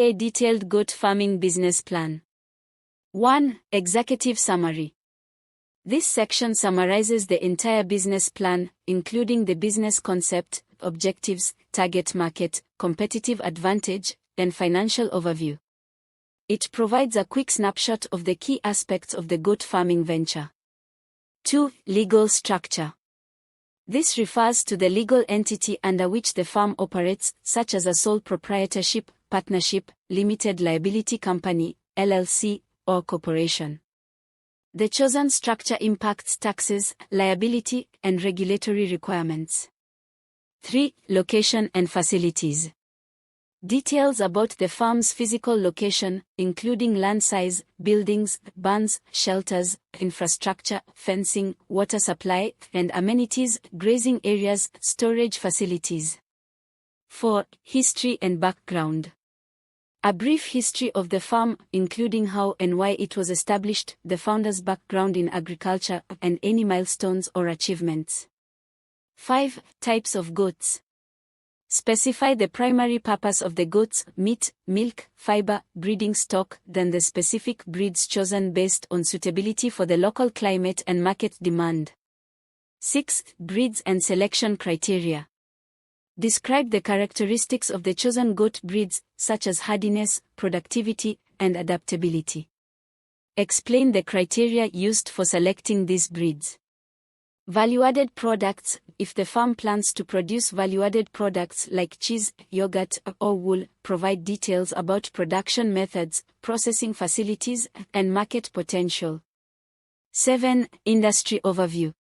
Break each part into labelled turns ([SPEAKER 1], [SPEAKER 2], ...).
[SPEAKER 1] a detailed goat farming business plan. 1. Executive Summary. This section summarizes the entire business plan, including the business concept, objectives, target market, competitive advantage, and financial overview. It provides a quick snapshot of the key aspects of the goat farming venture. 2. Legal structure. This refers to the legal entity under which the farm operates, such as a sole proprietorship, partnership, limited liability company, LLC, or corporation. The chosen structure impacts taxes, liability, and regulatory requirements. 3. Location and facilities. Details about the farm's physical location, including land size, buildings, barns, shelters, infrastructure, fencing, water supply, and amenities, grazing areas, storage facilities. 4. History and background. A brief history of the farm, including how and why it was established, the founder's background in agriculture, and any milestones or achievements. 5. Types of goats. Specify the primary purpose of the goats: meat, milk, fiber, breeding stock, then the specific breeds chosen based on suitability for the local climate and market demand. 6. Breeds and selection criteria. Describe the characteristics of the chosen goat breeds, such as hardiness, productivity, and adaptability. Explain the criteria used for selecting these breeds. Value-added products. If the farm plans to produce value-added products like cheese, yogurt, or wool, provide details about production methods, processing facilities, and market potential. 7. Industry overview.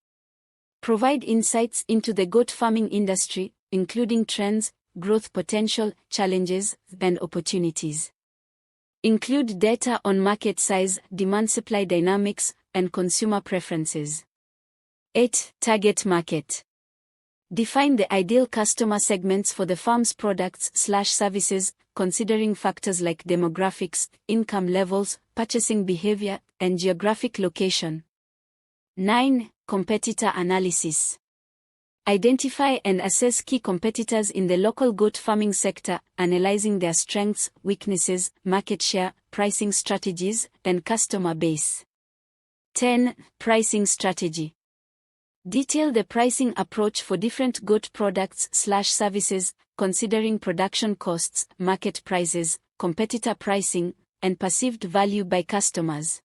[SPEAKER 1] Provide insights into the goat farming industry, including trends, growth potential, challenges, and opportunities. Include data on market size, demand-supply dynamics, and consumer preferences. 8. Target market. Define the ideal customer segments for the farm's products/services, considering factors like demographics, income levels, purchasing behavior, and geographic location. 9. Competitor analysis. Identify and assess key competitors in the local goat farming sector, analyzing their strengths, weaknesses, market share, pricing strategies, and customer base. 10. Pricing strategy. Detail the pricing approach for different goat products/services, considering production costs, market prices, competitor pricing, and perceived value by customers.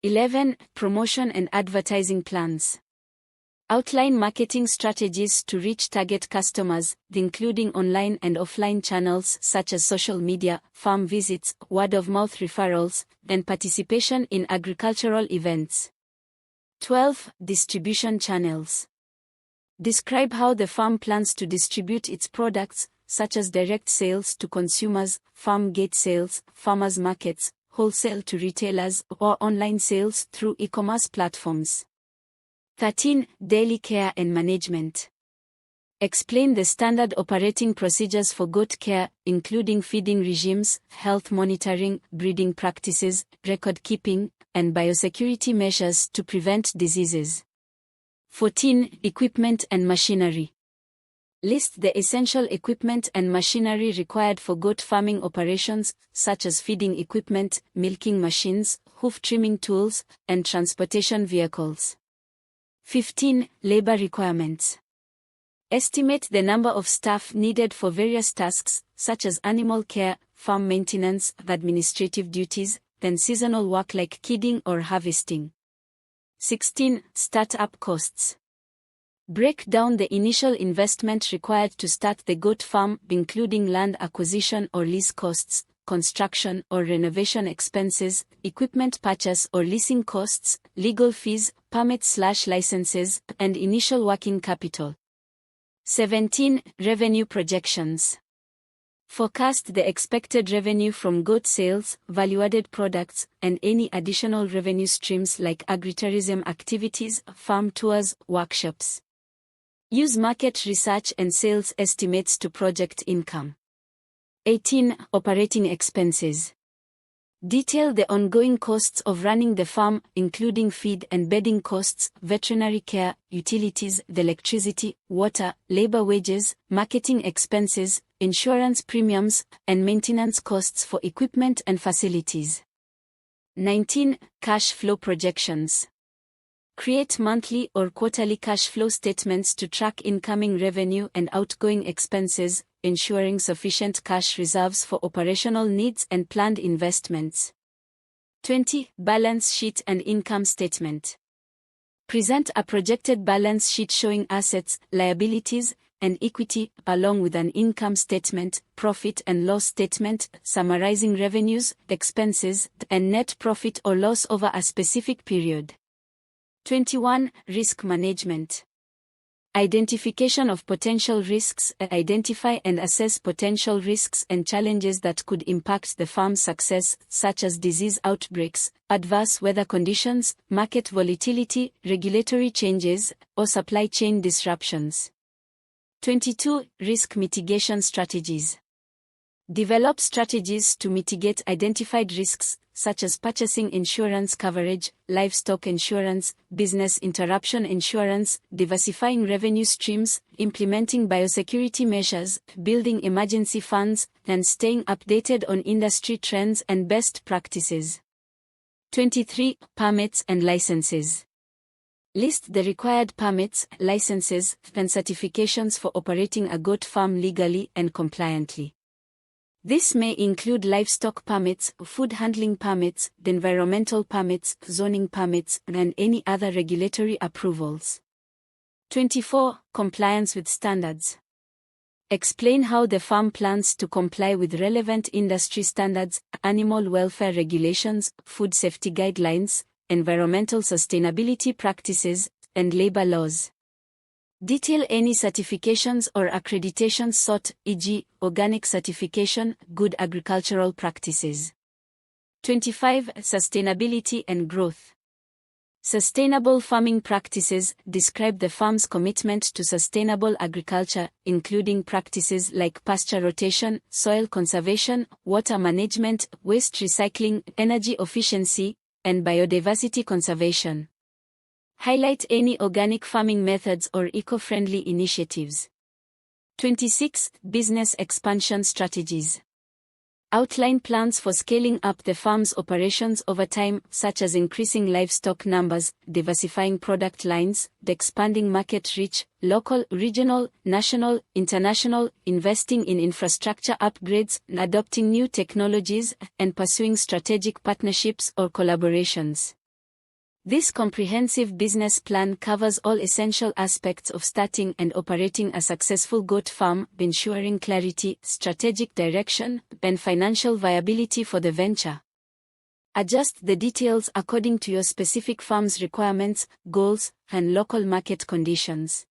[SPEAKER 1] 11. Promotion and advertising plans. Outline marketing strategies to reach target customers, including online and offline channels such as social media, farm visits, word-of-mouth referrals, and participation in agricultural events. 12. Distribution channels. Describe how the farm plans to distribute its products, such as direct sales to consumers, farm gate sales, farmers markets, wholesale to retailers, or online sales through e-commerce platforms. 13. Daily care and management. Explain the standard operating procedures for goat care, including feeding regimes, health monitoring, breeding practices, record keeping, and biosecurity measures to prevent diseases. 14. Equipment and machinery. List the essential equipment and machinery required for goat farming operations, such as feeding equipment, milking machines, hoof trimming tools, and transportation vehicles. 15. Labor requirements. Estimate the number of staff needed for various tasks, such as animal care, farm maintenance, administrative duties, and seasonal work like kidding or harvesting. 16. Start-up costs. Break down the initial investment required to start the goat farm, including land acquisition or lease costs, construction or renovation expenses, equipment purchase or leasing costs, legal fees, permits/licenses, and initial working capital. 17. Revenue projections. Forecast the expected revenue from goat sales, value-added products, and any additional revenue streams like agritourism activities, farm tours, workshops. Use market research and sales estimates to project income. 18. Operating expenses. Detail the ongoing costs of running the farm, including feed and bedding costs, veterinary care, utilities, the electricity, water, labor wages, marketing expenses, insurance premiums, and maintenance costs for equipment and facilities. 19. Cash flow projections. Create monthly or quarterly cash flow statements to track incoming revenue and outgoing expenses, ensuring sufficient cash reserves for operational needs and planned investments. 20. Balance sheet and income statement. Present a projected balance sheet showing assets, liabilities, and equity, along with an income statement, profit and loss statement, summarizing revenues, expenses, and net profit or loss over a specific period. 21. Risk management. Identification of potential risks. Identify and assess potential risks and challenges that could impact the farm's success, such as disease outbreaks, adverse weather conditions, market volatility, regulatory changes, or supply chain disruptions. 22. Risk mitigation strategies. Develop strategies to mitigate identified risks, such as purchasing insurance coverage, livestock insurance, business interruption insurance, diversifying revenue streams, implementing biosecurity measures, building emergency funds, and staying updated on industry trends and best practices. 23. Permits and licenses. List the required permits, licenses, and certifications for operating a goat farm legally and compliantly. This may include livestock permits, food handling permits, environmental permits, zoning permits, and any other regulatory approvals. 24. Compliance with standards. Explain how the farm plans to comply with relevant industry standards, animal welfare regulations, food safety guidelines, environmental sustainability practices, and labor laws. Detail any certifications or accreditations sought, e.g., organic certification, good agricultural practices. 25. Sustainability and growth. Sustainable farming practices describe the farm's commitment to sustainable agriculture, including practices like pasture rotation, soil conservation, water management, waste recycling, energy efficiency, and biodiversity conservation. Highlight any organic farming methods or eco-friendly initiatives. 26. Business expansion strategies. Outline plans for scaling up the farm's operations over time, such as increasing livestock numbers, diversifying product lines, expanding market reach, local, regional, national, international, investing in infrastructure upgrades, adopting new technologies, and pursuing strategic partnerships or collaborations. This comprehensive business plan covers all essential aspects of starting and operating a successful goat farm, ensuring clarity, strategic direction, and financial viability for the venture. Adjust the details according to your specific farm's requirements, goals, and local market conditions.